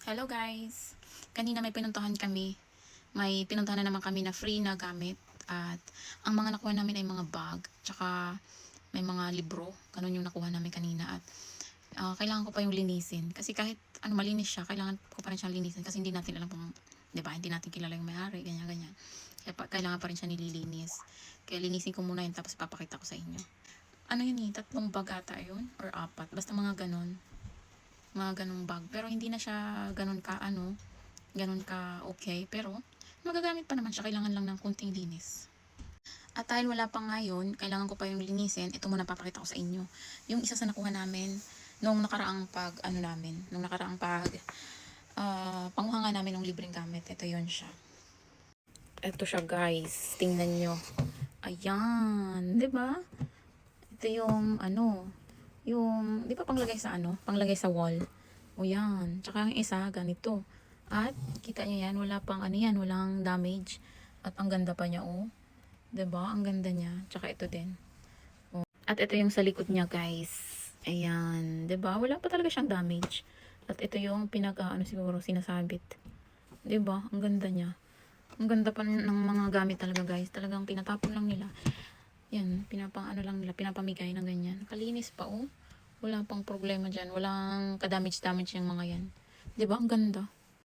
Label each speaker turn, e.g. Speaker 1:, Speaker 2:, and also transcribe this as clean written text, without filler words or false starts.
Speaker 1: Hello guys! Kanina may pinuntahan kami. May pinuntahan na naman kami na free na gamit. At ang mga nakuha namin ay mga bag. Tsaka may mga libro. Ganun yung nakuha namin kanina. At kailangan ko pa yung linisin. Kasi kahit malinis siya, kailangan ko pa rin siyang linisin. Kasi hindi natin alam kung, di ba, hindi natin kilala yung may-ari. Ganyan. Kaya kailangan pa rin siya nililinis. Kaya linisin ko muna yun tapos papakita ko sa inyo. Ano yun eh? 3 bag ata yun? Or 4? Basta mga ganun. Mga ganong bag. Pero hindi na siya ganun ka okay. Pero magagamit pa naman siya. Kailangan lang ng kunting linis. At dahil wala pa ngayon, kailangan ko pa yung linisin. Ito muna papakita ko sa inyo. Yung isa sa nakuha namin nung nakaraang panguha nga namin ng libreng gamit. Ito yun siya. Ito siya guys. Tingnan nyo. Ayan. 'Di ba? Ito yung yung, di ba panglagay sa wall. O yan. Tsaka yung isa, ganito. At, kita nyo yan, wala pang walang damage. At ang ganda pa niya, oh. Diba? Ang ganda niya. Tsaka ito din. Oh. At ito yung sa likod niya, guys. Ayan. Diba? Wala pa talaga siyang damage. At ito yung siguro, sinasabit. Diba? Ang ganda niya. Ang ganda pa ng mga gamit talaga, guys. Talagang pinatapon lang nila. Yan, lang nila, pinapamigay ng ganyan. Kalinis pa, oh. Wala pang problema dyan. Walang kadamage-damage yung mga yan. Diba? Ang ganda.